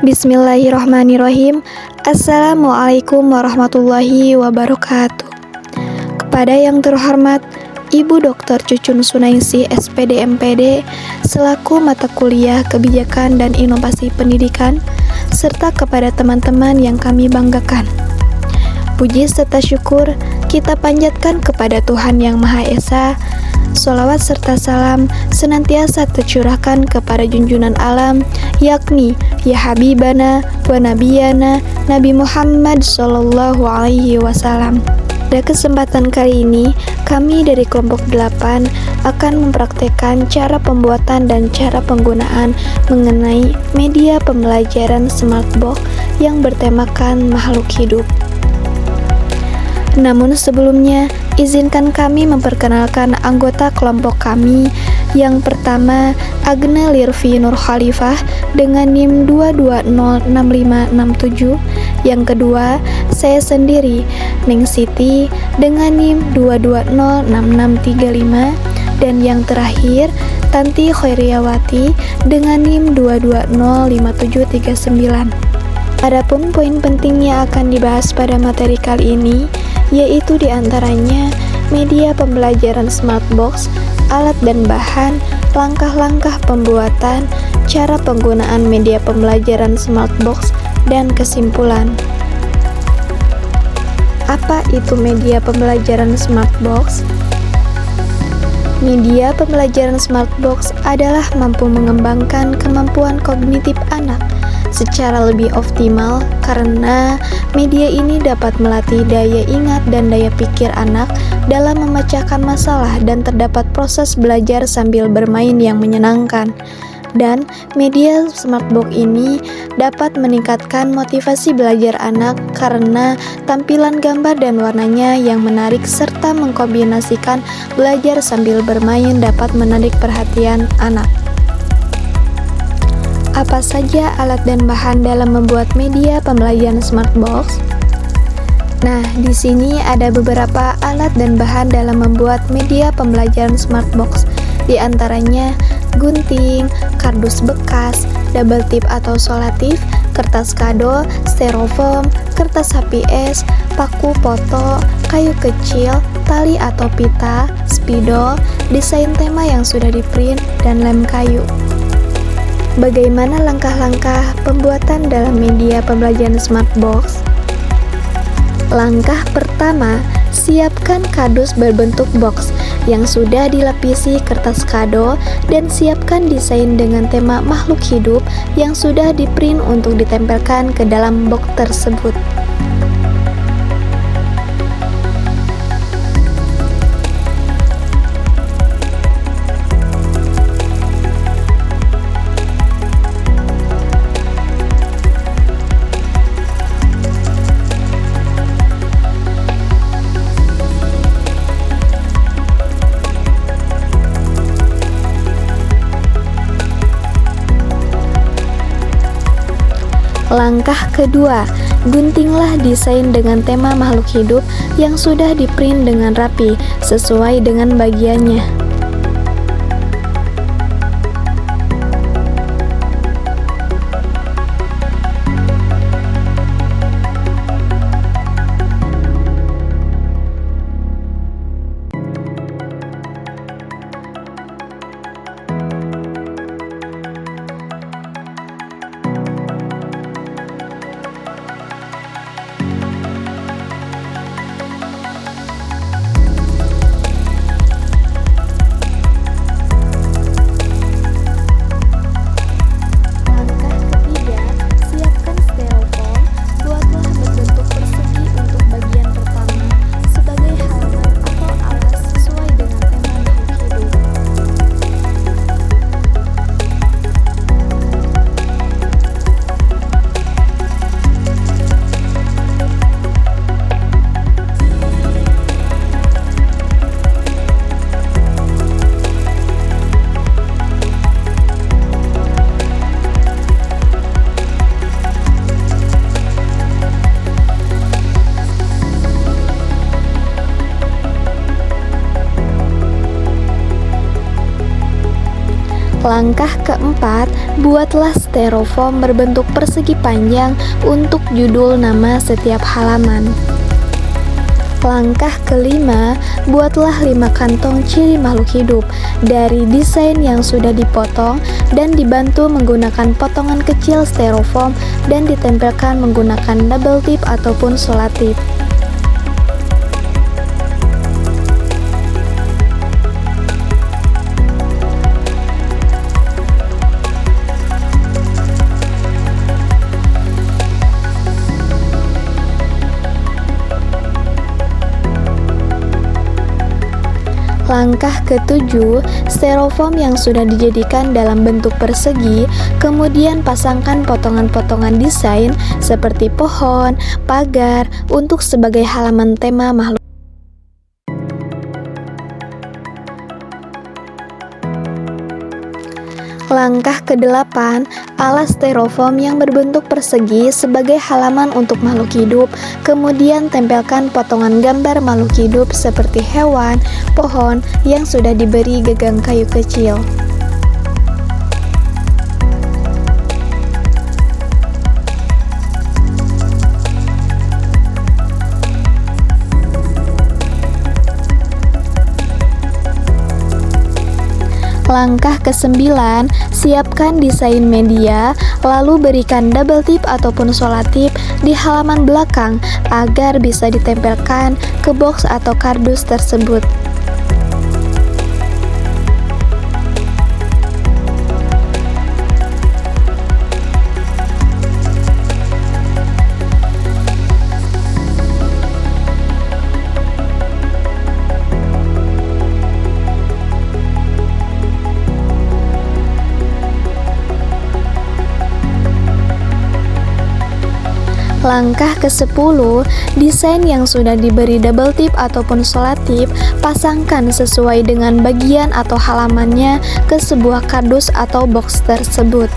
Bismillahirrahmanirrahim. Assalamualaikum warahmatullahi wabarakatuh. Kepada yang terhormat Ibu Dr. Cucun Sunaisi, SPD MPD, selaku mata kuliah Kebijakan dan Inovasi Pendidikan, serta kepada teman-teman yang kami banggakan. Puji serta syukur kita panjatkan kepada Tuhan Yang Maha Esa. Sholawat serta salam senantiasa tercurahkan kepada junjungan alam, yakni ya Habibana wa Nabiyana Nabi Muhammad Sallallahu Alaihi Wasallam. Pada kesempatan kali ini, kami dari kelompok 8 akan mempraktekkan cara pembuatan dan cara penggunaan mengenai media pembelajaran Smartbox yang bertemakan makhluk hidup. Namun sebelumnya, izinkan kami memperkenalkan anggota kelompok kami. Yang pertama, Agna Lirvi Nur Khalifah dengan NIM 2206567. Yang kedua, saya sendiri, Ning Siti dengan NIM 2206635. Dan yang terakhir, Tanti Khairiyawati dengan NIM 2205739. Adapun poin penting yang akan dibahas pada materi kali ini, yaitu diantaranya media pembelajaran Smartbox, alat dan bahan, langkah-langkah pembuatan, cara penggunaan media pembelajaran Smartbox, dan kesimpulan. Apa itu media pembelajaran Smartbox? Media pembelajaran Smartbox adalah mampu mengembangkan kemampuan kognitif anak secara lebih optimal karena media ini dapat melatih daya ingat dan daya pikir anak dalam memecahkan masalah dan terdapat proses belajar sambil bermain yang menyenangkan. Dan media Smartbox ini dapat meningkatkan motivasi belajar anak karena tampilan gambar dan warnanya yang menarik serta mengkombinasikan belajar sambil bermain dapat menarik perhatian anak. Apa saja alat dan bahan dalam membuat media pembelajaran Smartbox? Nah, di sini ada beberapa alat dan bahan dalam membuat media pembelajaran Smartbox. Di antaranya gunting, kardus bekas, double tip atau solatif, kertas kado, styrofoam, kertas HPS, paku foto, kayu kecil, tali atau pita, spidol, desain tema yang sudah di-print, dan lem kayu. Bagaimana langkah-langkah pembuatan dalam media pembelajaran Smartbox? Langkah pertama, siapkan kardus berbentuk box yang sudah dilapisi kertas kado dan siapkan desain dengan tema makhluk hidup yang sudah di-print untuk ditempelkan ke dalam box tersebut. Langkah kedua, guntinglah desain dengan tema makhluk hidup yang sudah di-print dengan rapi sesuai dengan bagiannya. Langkah keempat, buatlah styrofoam berbentuk persegi panjang untuk judul nama setiap halaman. Langkah kelima, buatlah 5 kantong ciri makhluk hidup dari desain yang sudah dipotong dan dibantu menggunakan potongan kecil styrofoam dan ditempelkan menggunakan double tip ataupun solatip. Langkah ketujuh, styrofoam yang sudah dijadikan dalam bentuk persegi, kemudian pasangkan potongan-potongan desain seperti pohon, pagar, untuk sebagai halaman tema makhluk. Langkah ke-8, alas styrofoam yang berbentuk persegi sebagai halaman untuk makhluk hidup, kemudian tempelkan potongan gambar makhluk hidup seperti hewan, pohon yang sudah diberi gagang kayu kecil. Langkah ke-9, siapkan desain media, lalu berikan double tip ataupun solatip di halaman belakang agar bisa ditempelkan ke box atau kardus tersebut. Langkah ke-10, desain yang sudah diberi double tip ataupun solatip, pasangkan sesuai dengan bagian atau halamannya ke sebuah kardus atau box tersebut.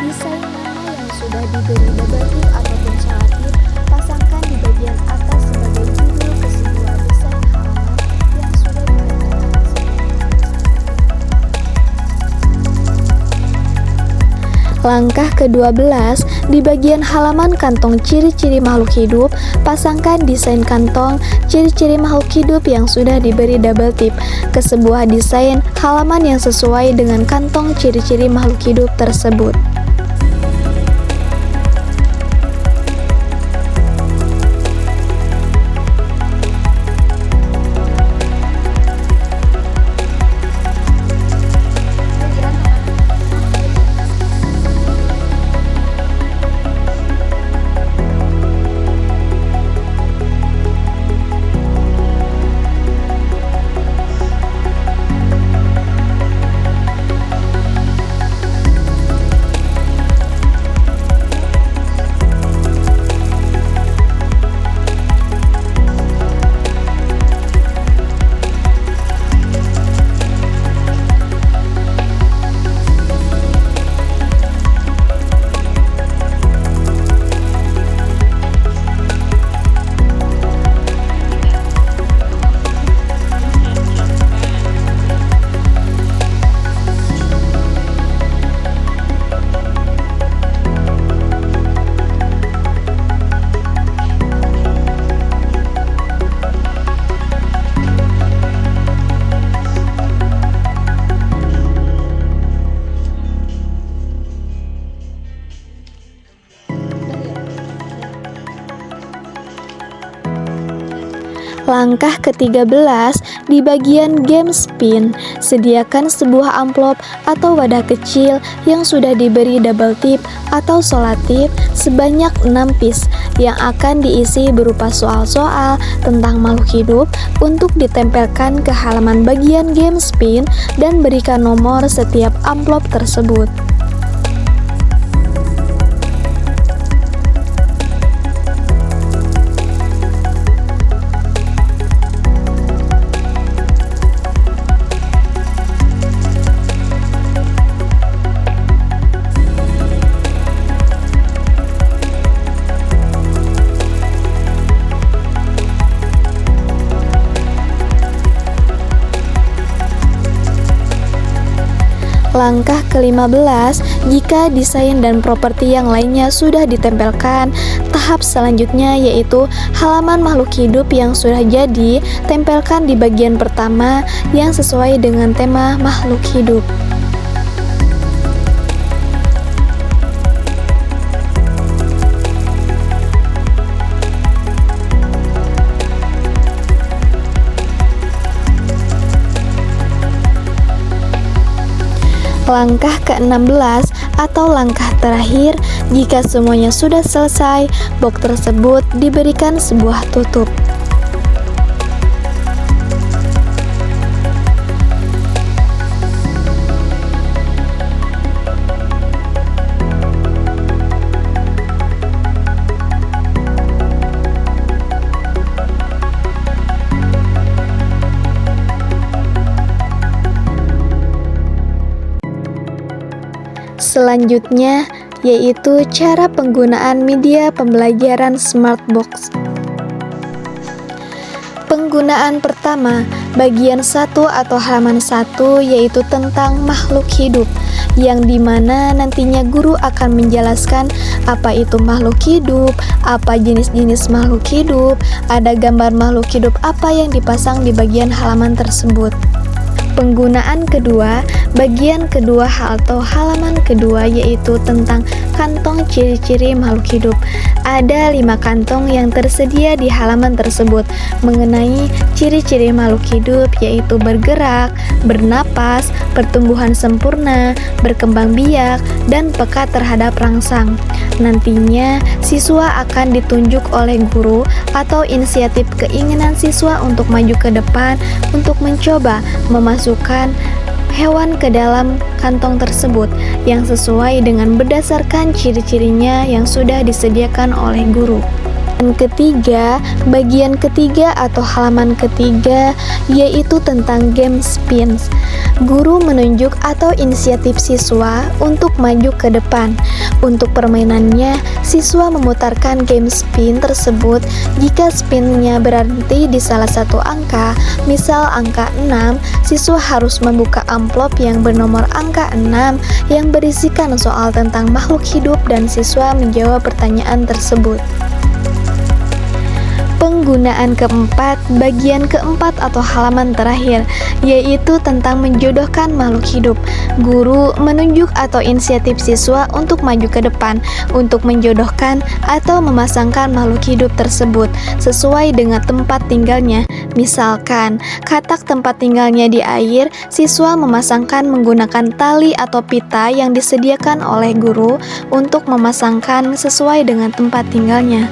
Desain nama yang sudah diberi double tip ataupun solatip, pasangkan di bagian atas sebagai judul ke sebuah desain halaman yang sudah ditempelkan. Langkah ke-12, di bagian halaman kantong ciri-ciri makhluk hidup, pasangkan desain kantong ciri-ciri makhluk hidup yang sudah diberi double tip ke sebuah desain halaman yang sesuai dengan kantong ciri-ciri makhluk hidup tersebut. Langkah ke-13, di bagian game spin, sediakan sebuah amplop atau wadah kecil yang sudah diberi double tip atau solatif sebanyak 6 piece yang akan diisi berupa soal-soal tentang makhluk hidup untuk ditempelkan ke halaman bagian game spin dan berikan nomor setiap amplop tersebut. Langkah ke-15, jika desain dan properti yang lainnya sudah ditempelkan, tahap selanjutnya yaitu halaman makhluk hidup yang sudah jadi, tempelkan di bagian pertama yang sesuai dengan tema makhluk hidup. Langkah ke-16 atau langkah terakhir, jika semuanya sudah selesai, box tersebut diberikan sebuah tutup. Selanjutnya, yaitu cara penggunaan media pembelajaran Smartbox. Penggunaan pertama, bagian 1 atau halaman 1 yaitu tentang makhluk hidup, yang dimana nantinya guru akan menjelaskan apa itu makhluk hidup, apa jenis-jenis makhluk hidup, ada gambar makhluk hidup apa yang dipasang di bagian halaman tersebut. Penggunaan kedua, bagian kedua atau halaman kedua yaitu tentang kantong ciri-ciri makhluk hidup. Ada 5 kantong yang tersedia di halaman tersebut mengenai ciri-ciri makhluk hidup yaitu bergerak, bernapas, pertumbuhan sempurna, berkembang biak, dan peka terhadap rangsang. Nantinya, siswa akan ditunjuk oleh guru atau inisiatif keinginan siswa untuk maju ke depan untuk mencoba memasukkan hewan ke dalam kantong tersebut yang sesuai dengan berdasarkan ciri-cirinya yang sudah disediakan oleh guru. Dan ketiga, bagian ketiga atau halaman ketiga yaitu tentang game spins. Guru menunjuk atau inisiatif siswa untuk maju ke depan. Untuk permainannya, siswa memutarkan game spin tersebut jika spinnya berhenti di salah satu angka, misal angka 6, siswa harus membuka amplop yang bernomor angka 6 yang berisikan soal tentang makhluk hidup dan siswa menjawab pertanyaan tersebut. Penggunaan keempat, bagian keempat atau halaman terakhir, yaitu tentang menjodohkan makhluk hidup. Guru menunjuk atau inisiatif siswa untuk maju ke depan, untuk menjodohkan atau memasangkan makhluk hidup tersebut sesuai dengan tempat tinggalnya. Misalkan, katak tempat tinggalnya di air, siswa memasangkan menggunakan tali atau pita yang disediakan oleh guru untuk memasangkan sesuai dengan tempat tinggalnya.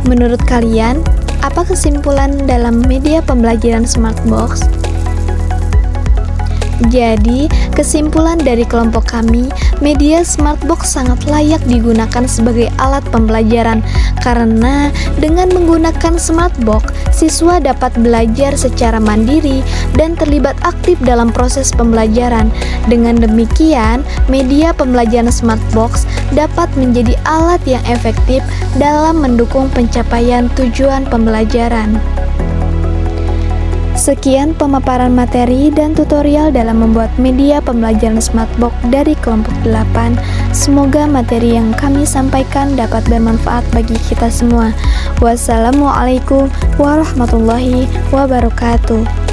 Menurut kalian, apa kesimpulan dalam media pembelajaran Smartbox? Jadi, kesimpulan dari kelompok kami, media Smartbox sangat layak digunakan sebagai alat pembelajaran karena dengan menggunakan Smartbox, siswa dapat belajar secara mandiri dan terlibat aktif dalam proses pembelajaran. Dengan demikian, media pembelajaran Smartbox dapat menjadi alat yang efektif dalam mendukung pencapaian tujuan pembelajaran. Sekian pemaparan materi dan tutorial dalam membuat media pembelajaran Smartbox dari kelompok 8. Semoga materi yang kami sampaikan dapat bermanfaat bagi kita semua. Wassalamualaikum warahmatullahi wabarakatuh.